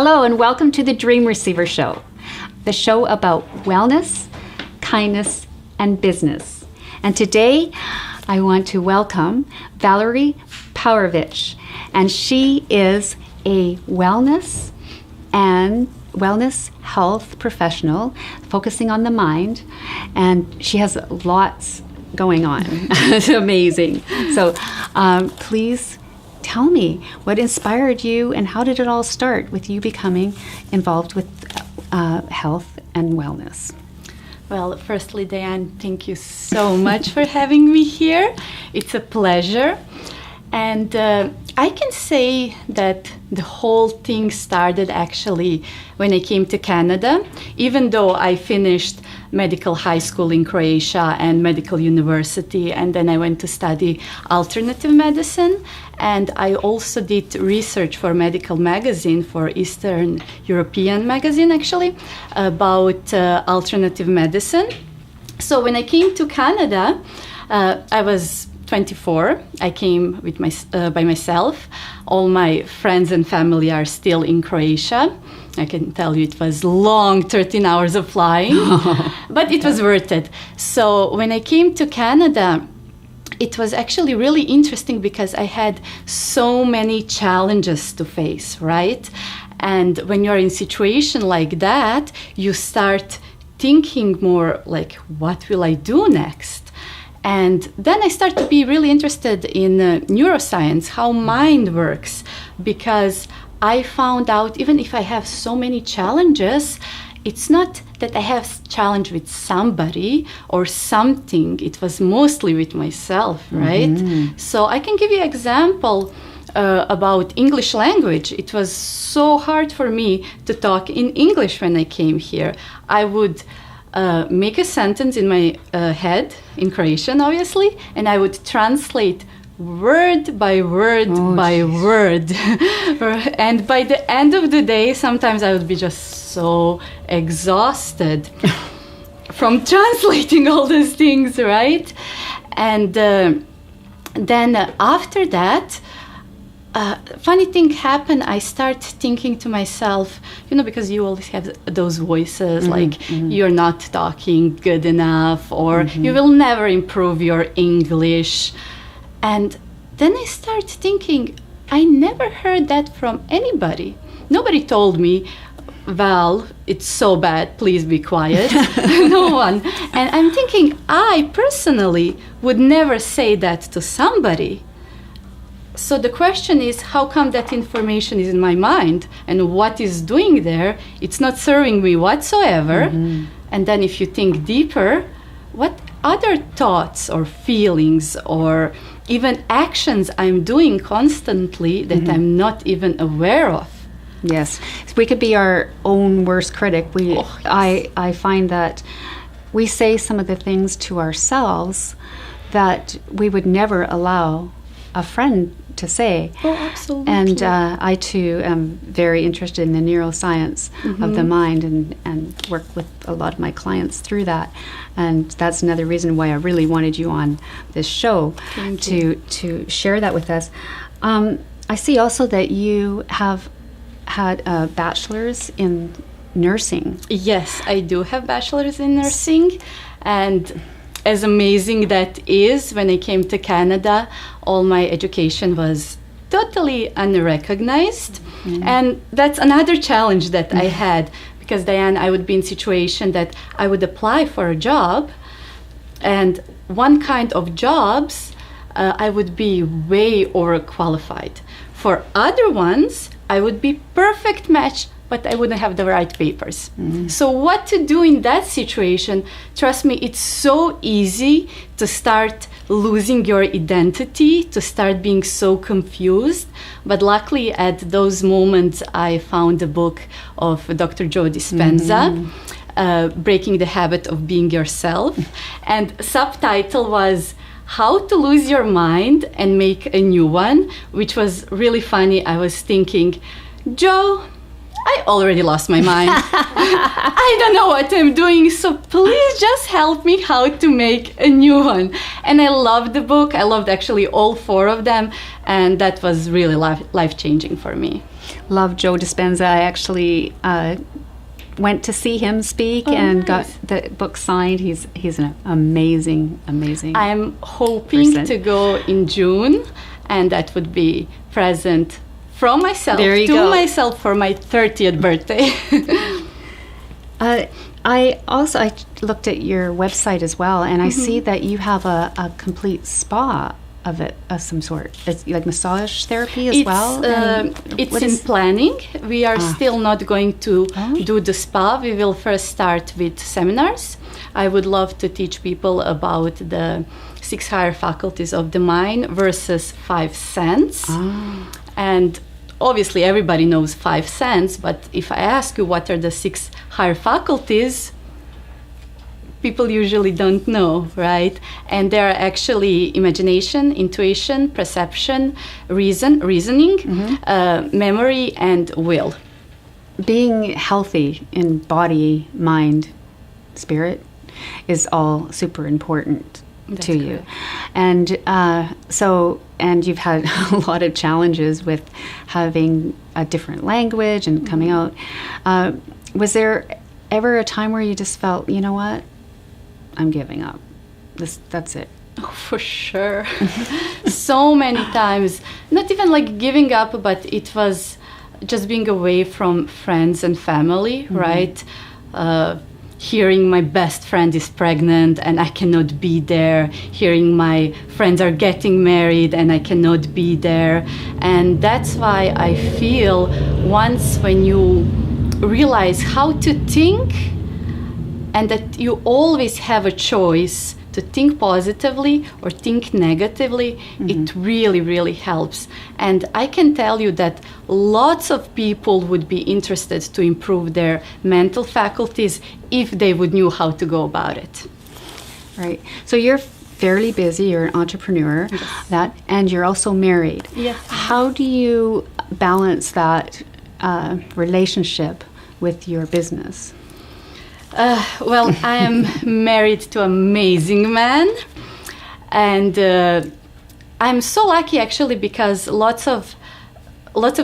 Hello and welcome to the Dream Receiver Show, the show about wellness, kindness, and business. And today I want to welcome Valerija Paurevic, and she is a wellness health professional focusing on the mind, and she has lots going on. It's amazing. So please tell me what inspired you and how did it all start with you becoming involved with health and wellness? Well, firstly, Diane, thank you so much for having me here. It's a pleasure. And I can say that the whole thing started actually when I came to Canada, even though I finished medical high school in Croatia and medical university, and then I went to study alternative medicine, and I also did research for medical magazine, for Eastern European magazine actually, about alternative medicine. So when I came to Canada, I was 24. I came with by myself. All my friends and family are still in Croatia. I can tell you it was long 13 hours of flying, but it was worth it. So when I came to Canada, it was actually really interesting because I had so many challenges to face, right? And when you're in a situation like that, you start thinking more like, what will I do next? And then I started to be really interested in neuroscience, how mind works, because I found out even if I have so many challenges, it's not that I have challenge with somebody or something. It was mostly with myself, right? Mm-hmm. So I can give you an example about English language. It was so hard for me to talk in English when I came here. I would make a sentence in my head, in Croatian obviously, and I would translate word by word by word. And by the end of the day, sometimes I would be just so exhausted from translating all these things, right? And then after that, funny thing happened. I start thinking to myself, because you always have those voices like you're not talking good enough, or you will never improve your English. And then I start thinking, I never heard that from anybody. Nobody told me, Val, it's so bad, please be quiet. No one. And I'm thinking, I personally would never say that to somebody. So the question is, how come that information is in my mind and what is doing there? It's not serving me whatsoever. And then if you think deeper, what other thoughts or feelings or even actions I'm doing constantly that I'm not even aware of? Yes, we could be our own worst critic. I find that we say some of the things to ourselves that we would never allow a friend to say. Oh, absolutely. And I too am very interested in the neuroscience of the mind and work with a lot of my clients through that. And that's another reason why I really wanted you on this show to share that with us. I see also that you have had a bachelor's in nursing. Yes, I do have bachelor's in nursing, and as amazing that is, when I came to Canada, all my education was totally unrecognized. And that's another challenge that I had, because Diane, I would be in a situation that I would apply for a job, and one kind of jobs, I would be way overqualified. For other ones, I would be perfect match, but I wouldn't have the right papers. So what to do in that situation? Trust me, it's so easy to start losing your identity, to start being so confused. But luckily at those moments, I found a book of Dr. Joe Dispenza, Breaking the Habit of Being Yourself. And subtitle was How to Lose Your Mind and Make a New One, which was really funny. I was thinking, Joe, I already lost my mind. I don't know what I'm doing, so please just help me how to make a new one. And I loved the book. I loved actually all 4 of them, and that was really life-changing for me. Love Joe Dispenza. I actually went to see him speak and got the book signed. He's an amazing. I'm hoping person. to go in June, and that would be present from myself There you to go. myself for my 30th birthday. I looked at your website as well, and I see that you have a complete spa of some sort. It's like massage therapy as well. It's in planning. We are still not going to do the spa. We will first start with seminars. I would love to teach people about the 6 higher faculties of the mind versus 5 sense. And obviously everybody knows 5 sense, but if I ask you what are the 6 higher faculties, people usually don't know, right? And they are actually imagination, intuition, perception, reasoning, memory, and will. Being healthy in body, mind, spirit is all super important to you. And and you've had a lot of challenges with having a different language and coming out. Was there ever a time where you just felt, you know what, I'm giving up. That's it. Oh, for sure. So many times. Not even like giving up, but it was just being away from friends and family, right? Hearing my best friend is pregnant and I cannot be there. Hearing my friends are getting married and I cannot be there. And that's why I feel once when you realize how to think, and that you always have a choice to think positively or think negatively, it really, really helps. And I can tell you that lots of people would be interested to improve their mental faculties if they would know how to go about it. Right. So you're fairly busy, you're an entrepreneur, and you're also married. Yes. How do you balance that relationship with your business? Well, I am married to an amazing man, and I'm so lucky actually because lots of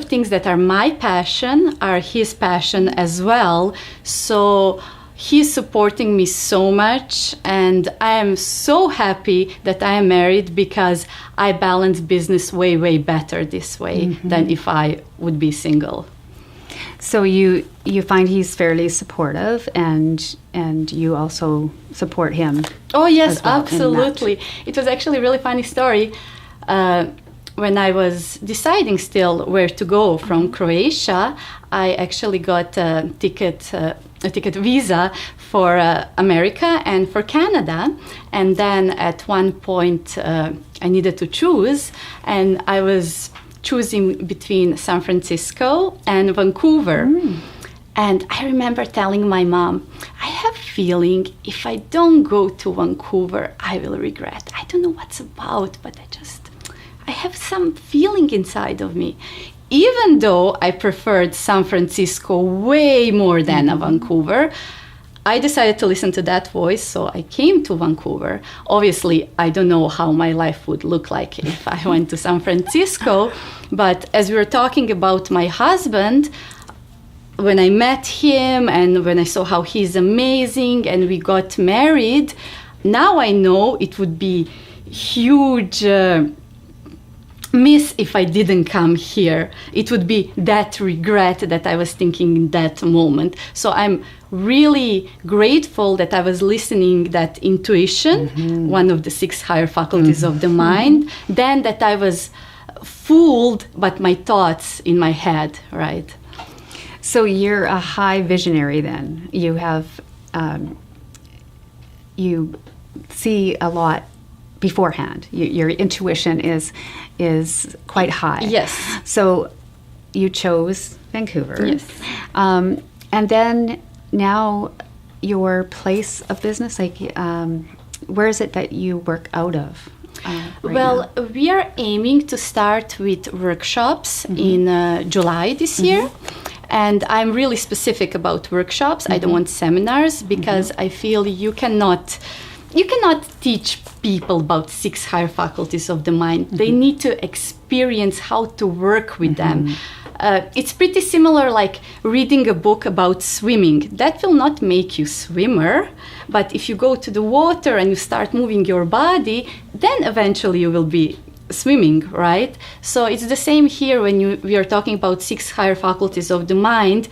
things that are my passion are his passion as well. So he's supporting me so much, and I am so happy that I am married because I balance business way, way better this way than if I would be single. So you find he's fairly supportive, and you also support him. Oh yes, as well in that. absolutely. It was actually a really funny story. When I was deciding still where to go from Croatia, I actually got a ticket visa for America and for Canada. And then at one point I needed to choose, and I was choosing between San Francisco and Vancouver. And I remember telling my mom, I have a feeling if I don't go to Vancouver, I will regret. I don't know what's about, but I have some feeling inside of me. Even though I preferred San Francisco way more than Vancouver, I decided to listen to that voice, so I came to Vancouver. Obviously, I don't know how my life would look like if I went to San Francisco, but as we were talking about my husband, when I met him and when I saw how he's amazing and we got married, now I know it would be huge miss if I didn't come here. It would be that regret that I was thinking in that moment. So I'm really grateful that I was listening that intuition, one of the 6 higher faculties of the mind, than that I was fooled by my thoughts in my head, right? So you're a high visionary then. You have, you see a lot beforehand. Your intuition is quite high. Yes. So you chose Vancouver. Yes. And then now your place of business, like where is it that you work out of? Well, we are aiming to start with workshops in July this year. And I'm really specific about workshops. I don't want seminars because I feel you cannot teach people about 6 higher faculties of the mind. They need to experience how to work with them. It's pretty similar like reading a book about swimming. That will not make you swimmer, but if you go to the water and you start moving your body, then eventually you will be swimming, right? So it's the same here when we are talking about 6 higher faculties of the mind.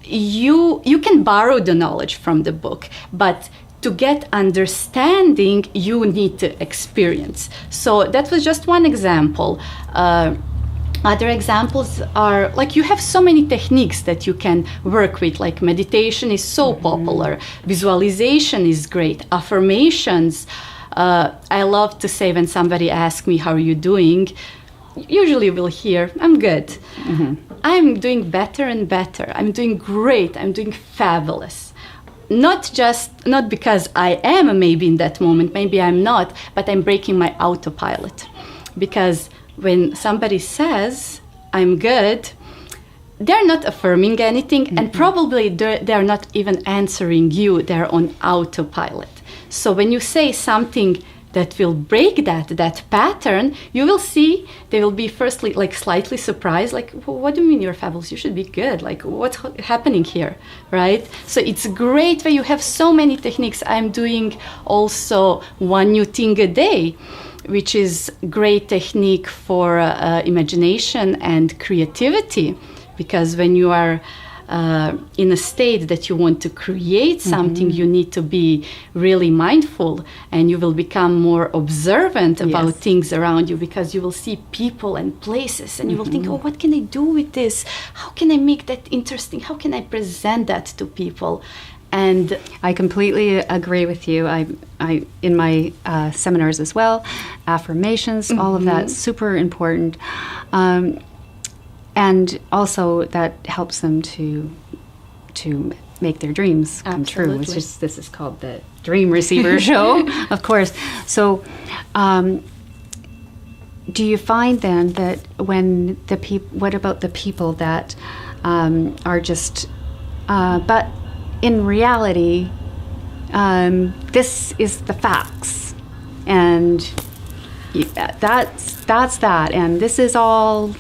You can borrow the knowledge from the book, but to get understanding, you need to experience. So that was just one example. Other examples are like you have so many techniques that you can work with, like meditation is so popular, visualization is great, affirmations. I love to say when somebody asks me, how are you doing? Usually we'll hear, I'm good. I'm doing better and better. I'm doing great. I'm doing fabulous. Not because I am maybe in that moment, maybe I'm not, but I'm breaking my autopilot. Because when somebody says, I'm good, they're not affirming anything, and probably they're not even answering you. They're on autopilot. So when you say something that will break that pattern, you will see they will be firstly like slightly surprised, like, well, what do you mean you're fabulous? You should be good. Like, what's happening here, right? So it's great when you have so many techniques. I'm doing also one new thing a day, which is great technique for imagination and creativity, because when you are in a state that you want to create something, you need to be really mindful, and you will become more observant about things around you, because you will see people and places, and you will think, oh, what can I do with this? How can I make that interesting? How can I present that to people? And I completely agree with you. I in my seminars as well, affirmations, all of that, super important. And also that helps them to make their dreams come true. It's just, this is called the Dream Receiver Show, of course. So do you find then that when what about the people that are just, but in reality, this is the facts, and that's that, and this is all.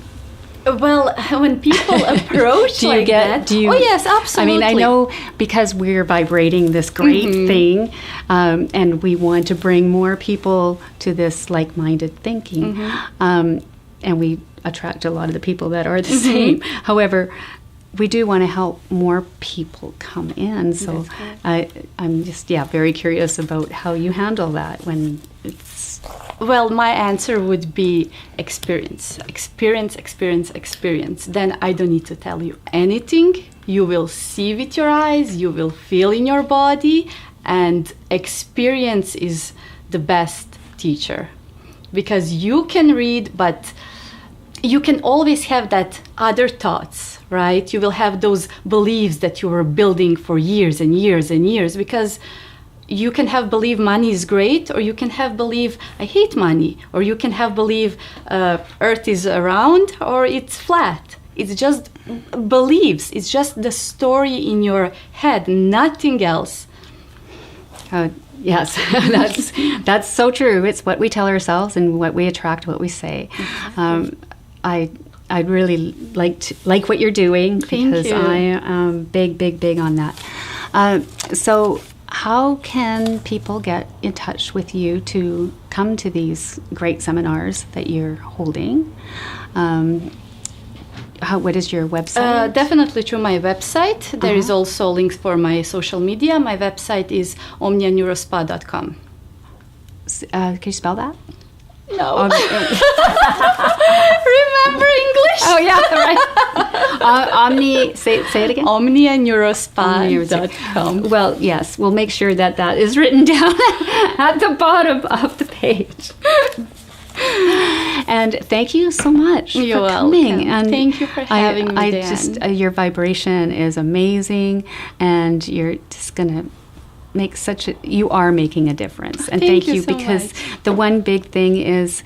Well, when people approach oh yes, absolutely. I mean, I know because we're vibrating this great thing, and we want to bring more people to this like-minded thinking, and we attract a lot of the people that are the same. However, we do want to help more people come in. So I'm just, very curious about how you handle that when it's... Well, my answer would be experience. Then I don't need to tell you anything. You will see with your eyes, you will feel in your body, and experience is the best teacher. Because you can read, but you can always have that other thoughts, right? You will have those beliefs that you were building for years and years and years, because you can have believe money is great, or you can have believe I hate money, or you can have believe earth is round or it's flat. It's just beliefs. It's just the story in your head, nothing else. Yes, that's so true. It's what we tell ourselves and what we attract, what we say. I'd really like what you're doing, because I am big on that. So how can people get in touch with you to come to these great seminars that you're holding? What is your website? Definitely through my website. There is also links for my social media. My website is omnianeurospa.com. Can you spell that? No. Remember English? Oh, yeah, right. Say it again. omnianeurospa.com. Well, yes, we'll make sure that is written down at the bottom of the page. And thank you so much for coming. And thank you for having me, Diane. Your vibration is amazing, and you're just going to make you are making a difference. And thank you so because much. The one big thing is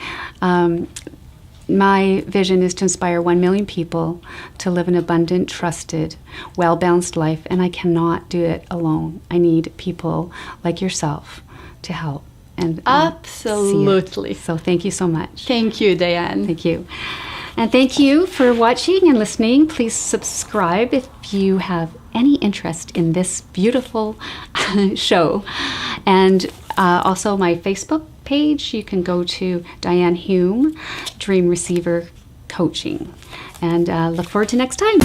my vision is to inspire 1 million people to live an abundant, trusted, well-balanced life, and I cannot do it alone. I need people like yourself to help. And absolutely. So thank you so much. Thank you, Diane. Thank you. And thank you for watching and listening. Please subscribe if you have any interest in this beautiful show. And also my Facebook page, you can go to Diane Hume, Dream Receiver Coaching. And look forward to next time.